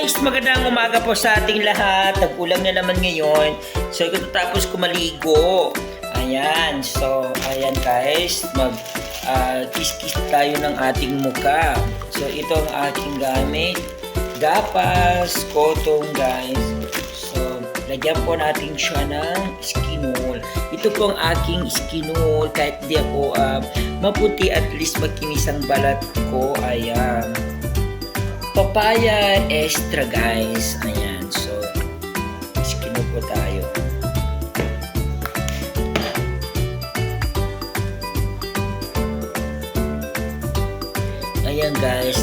guys! Magandang umaga po sa ating lahat. Nag-ulang na naman ngayon. So, tapos ko maligo. Ayan. So, ayan guys. Kiss-kiss tayo ng ating muka. So, ito ang aking gamit. Gapas, cotton guys. So, lagyan po natin siya ng skinol. Ito po ang aking skinol. Kahit di ako maputi, at least makinis ang balat ko. Ayan. Papaya extra guys. Ayan. So, skinol po tayo. Ayan guys.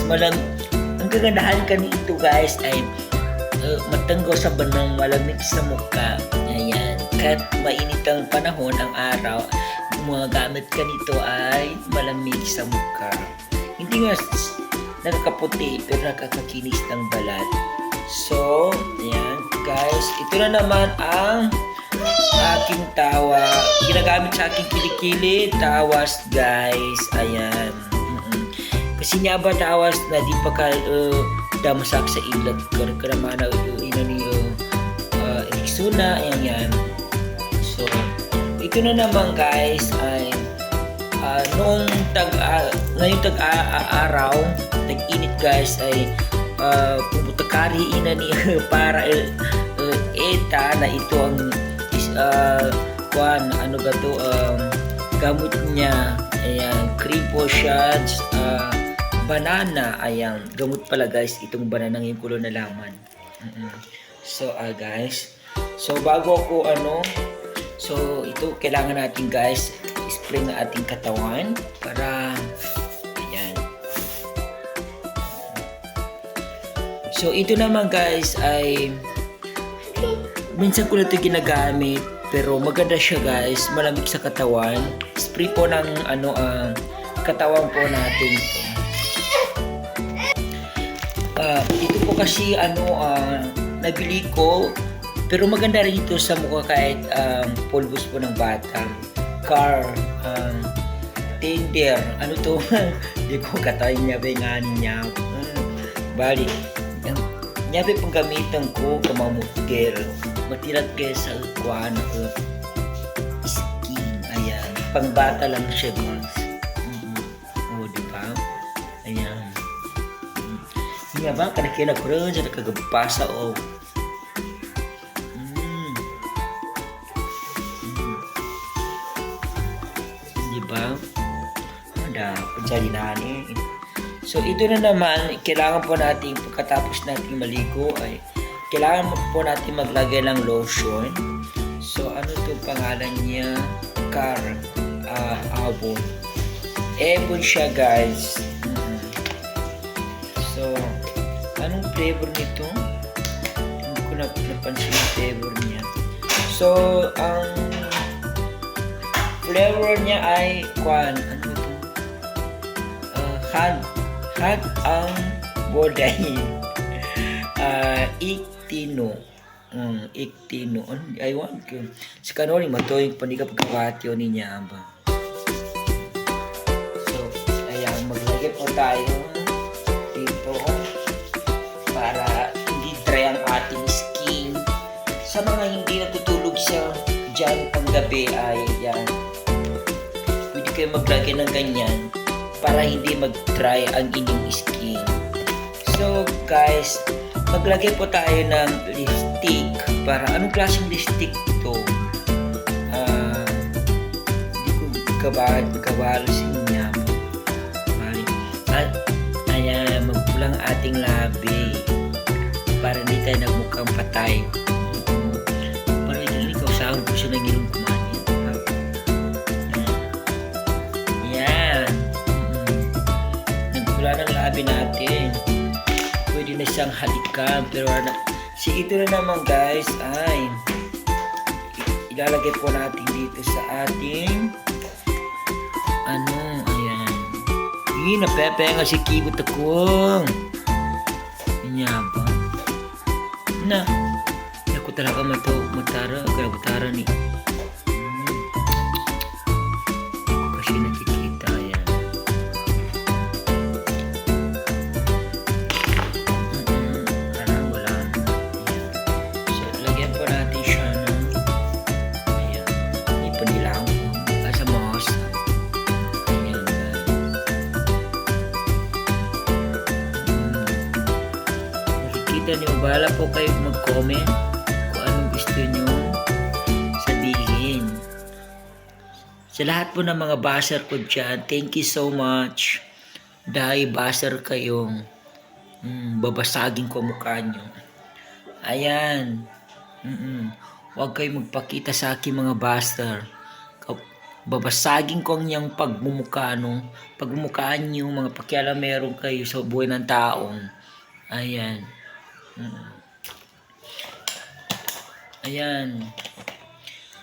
Ang kagandahan kanito guys ay matanggaw sa banang, malamig sa mukha. Ayan. Kahit mainit ang panahon, ang araw, mga gamit ka nito ay malamig sa mukha. Hindi nga nakakaputi pero nakakakinis ng balat. So, ayan guys. Ito na naman ang aking tawa. Ginagamit sa aking kilikili. Tawas guys. Ayan. Kasi nga ba tawas na di pa ka damasak sa ilag. Karamana ina ni Rixuna. Ayan yan. So, ito na naman guys ay ngayong tag-araw, nag-init guys ay pumutakari ina ni para eta na ito ang gamot niya. Ayan, cream potions, banana. Ayan, gamot pala guys itong banana ng kulo na laman. So guys, so bago ako so ito kailangan natin guys spray ng ating katawan para ayan. So ito naman guys ay minsan ko na ito ginagamit pero maganda siya guys, malamig sa katawan. Spray po ng katawan po natin ito. Ito po kasi nabili ko pero maganda rin ito sa mukha kahit pulbos po ng bata. Car tender to di ko katay niya ba nga niya bali niya ba pang gamitan ko kamamugel matirat kayo sa kuhan skin. Ayan, pang bata lang siya guys. Diba? Ayan. Nga ba kanakina ko rin dyan nakagabasa diba? Ada penjalinahan eh. So ito na naman, kailangan po natin pagkatapos natin maligo ay kailangan po natin maglagay ng lotion. So ano to pangalan niya? Avon. Avon siya guys. So anong flavor nito? Hindi ko napansin yung flavor niya. So ang flavor niya ay hag ang boday. Iktino. Iktino. I want ko. Si kanori matoy panika pagkakatyo niya ba. So, ayan, maglagay po tayo dito para hindi dry ang ating skin. Sa mga hindi natutulog sa dyan panggabi ay yan. Pwede kayo maglagay ng ganyan para hindi mag-dry ang inyong skin. So guys, maglagay po tayo ng lipstick. Para anong klaseng lipstick ito? Hindi ko kabalo sa inyo. Ayan, magpulang ating labi para hindi tayo nagmukhang patay. Para hindi ikaw sahod ko siya ng ilong kumain. Ayan. Nagpula ng labi natin. Pwede na siyang halikan pero ito na naman guys ay ilalagay po natin dito sa ating ayan. Napepe nga si kibot akong ba na ako talaga matara ni kasi nakikita. Ayan. Parang nakikita nyo, bahala po kayo mag-comment kung anong gusto nyo sabihin. Sa lahat po ng mga basher ko dyan, thank you so much. Dahil basher kayong babasagin ko mukha nyo. Ayan. Huwag kayo magpakita sa akin mga basher. Babasagin ko ang niyang pagmumukhaan nyo, mga pakialam meron kayo sa buhay ng taong. Ayan. Ayan.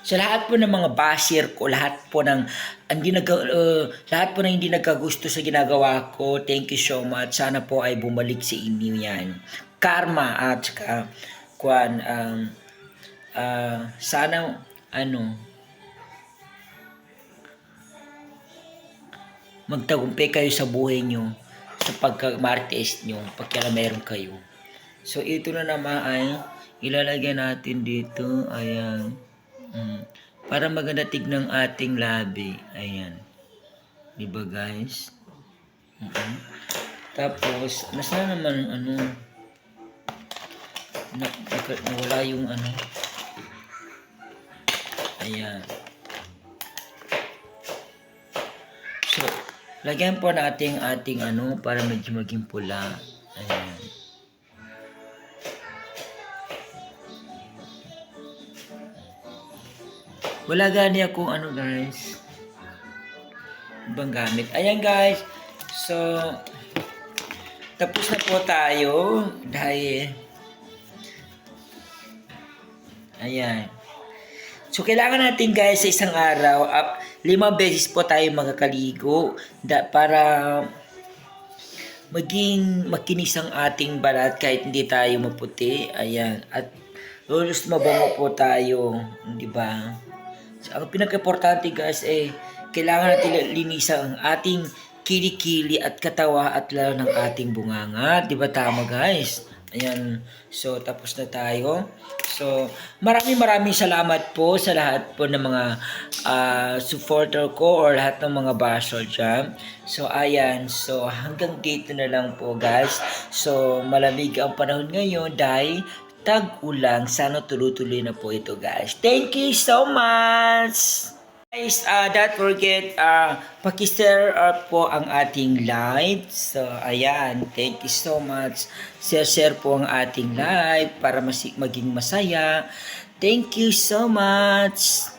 Sa lahat po ng mga basher ko, lahat po ng hindi nagkagusto sa ginagawa ko, thank you so much. Sana po ay bumalik sa inyo yan. Karma at saka sana magtagumpay kayo sa buhay nyo, sa pagka-martes nyo, pagkala meron kayo. So, ito na naman ay ilalagay natin dito. Ayan. Para maganda tignan ating labi. Ayan. Diba guys? Tapos, nasa naman nawala yung Ayan. So, lagyan po natin ating para medyo maging pula. Ayan. Wala gani akong guys. Ibang gamit. Ayan guys. So, tapos na po tayo. Dahil, ayan. So, kailangan natin guys sa isang araw, 5 beses po tayo magkakaligo para maging makinis ang ating balat kahit hindi tayo maputi. Ayan. At lulus mabango po tayo. Di ba? So, ang pinaka-importante guys kailangan natin linisan ang ating kilikili at katawa at lalo ng ating bunganga. Di ba tama guys? Ayan. So, tapos na tayo. So, maraming salamat po sa lahat po ng mga supporter ko or lahat ng mga basher dyan. So, ayan. So, hanggang dito na lang po guys. So, malamig ang panahon ngayon dahil tag-ulang. Sana tuloy-tuloy na po ito guys. Thank you so much! Guys, don't forget, pakishare po ang ating live. So, ayan. Thank you so much. Share po ang ating live para maging masaya. Thank you so much.